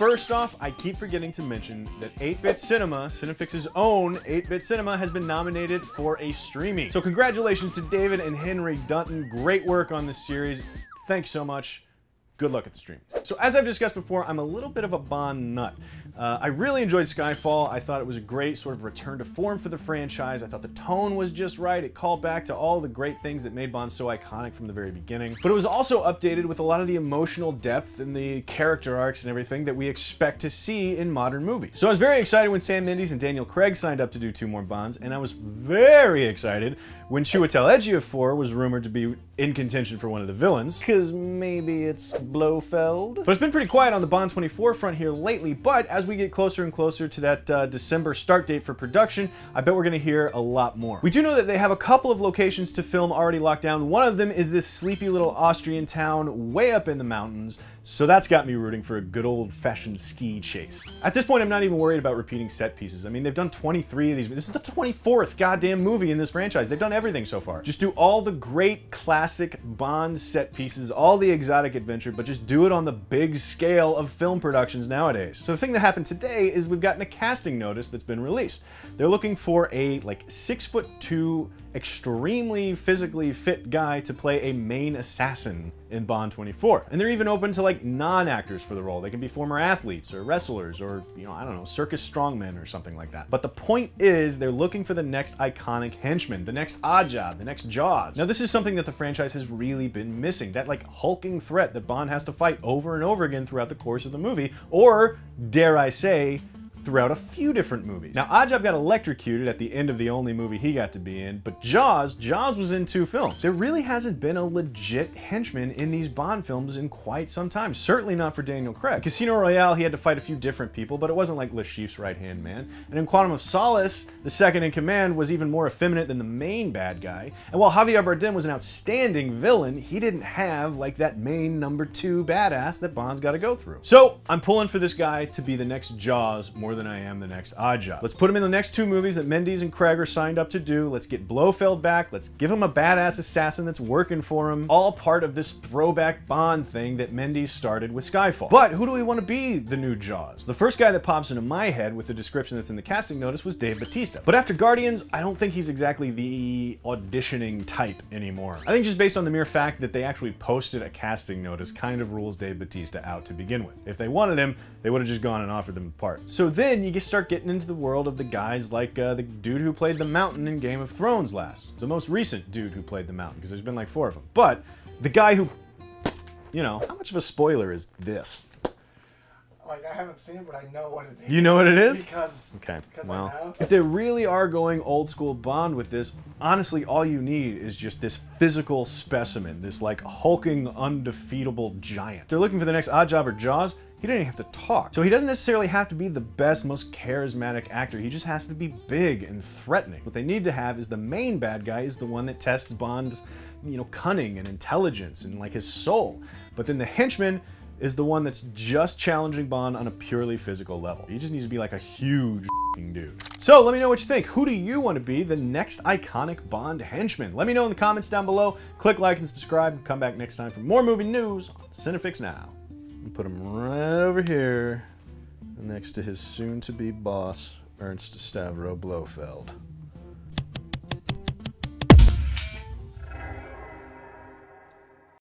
first off, I keep forgetting to mention that 8-Bit Cinema, CineFix's own 8-Bit Cinema, has been nominated for a streaming. So congratulations to David and Henry Dunton. Great work on this series. Thanks so much. Good luck at the stream. So as I've discussed before, I'm a little bit of a Bond nut. I really enjoyed Skyfall. I thought it was a great sort of return to form for the franchise. I thought the tone was just right. It called back to all the great things that made Bond so iconic from the very beginning. But it was also updated with a lot of the emotional depth and the character arcs and everything that we expect to see in modern movies. So I was very excited when Sam Mendes and Daniel Craig signed up to do 2 more Bonds, and I was very excited when Chiwetel Ejiofor was rumored to be in contention for one of the villains, because maybe it's Blofeld. But it's been pretty quiet on the Bond 24 front here lately, but as we get closer and closer to that December start date for production, I bet we're gonna hear a lot more. We do know that they have a couple of locations to film already locked down. One of them is this sleepy little Austrian town way up in the mountains, so that's got me rooting for a good old-fashioned ski chase. At this point, I'm not even worried about repeating set pieces. I mean, they've done 23 of these. This is the 24th goddamn movie in this franchise. They've done everything so far. Just do all the great classic Bond set pieces, all the exotic adventure, but just do it on the big scale of film productions nowadays. So the thing that happened today is we've gotten a casting notice that's been released. They're looking for a like 6'2", extremely physically fit guy to play a main assassin in Bond 24. And they're even open to like non-actors for the role. They can be former athletes or wrestlers or, you know, I don't know, circus strongmen or something like that. But the point is they're looking for the next iconic henchman, the next Oddjob, the next Jaws. Now this is something that the franchise has really been missing, that like hulking threat that Bond has to fight over and over again throughout the course of the movie, or dare I say, throughout a few different movies. Now, Oddjob got electrocuted at the end of the only movie he got to be in, but Jaws was in 2 films. There really hasn't been a legit henchman in these Bond films in quite some time. Certainly not for Daniel Craig. Casino Royale, he had to fight a few different people, but it wasn't like Le Chiffre's right-hand man. And in Quantum of Solace, the second in command was even more effeminate than the main bad guy. And while Javier Bardem was an outstanding villain, he didn't have like that main number 2 badass that Bond's got to go through. So I'm pulling for this guy to be the next Jaws more than I am the next Oddjob. Let's put him in the next 2 movies that Mendes and Craig are signed up to do. Let's get Blofeld back. Let's give him a badass assassin that's working for him. All part of this throwback Bond thing that Mendes started with Skyfall. But who do we want to be the new Jaws? The first guy that pops into my head with the description that's in the casting notice was Dave Bautista. But after Guardians, I don't think he's exactly the auditioning type anymore. I think just based on the mere fact that they actually posted a casting notice kind of rules Dave Bautista out to begin with. If they wanted him, they would have just gone and offered them a part. So then you start getting into the world of the guys like the dude who played the Mountain in Game of Thrones last. The most recent dude who played the Mountain, because there's been like 4 of them. But the guy who, you know, how much of a spoiler is this? Like, I haven't seen it, but I know what it is. You know what it is? Because okay. I Well, know. if they really are going old school Bond with this, honestly, all you need is just this physical specimen, this like hulking, undefeatable giant. They're looking for the next Oddjob or Jaws. He didn't even have to talk. So he doesn't necessarily have to be the best, most charismatic actor. He just has to be big and threatening. What they need to have is the main bad guy is the one that tests Bond's, you know, cunning and intelligence and like his soul. But then the henchman is the one that's just challenging Bond on a purely physical level. He just needs to be like a huge dude. So let me know what you think. Who do you want to be the next iconic Bond henchman? Let me know in the comments down below. Click like and subscribe. Come back next time for more movie news on CineFix Now. Put him right over here next to his soon-to-be boss, Ernst Stavro Blofeld.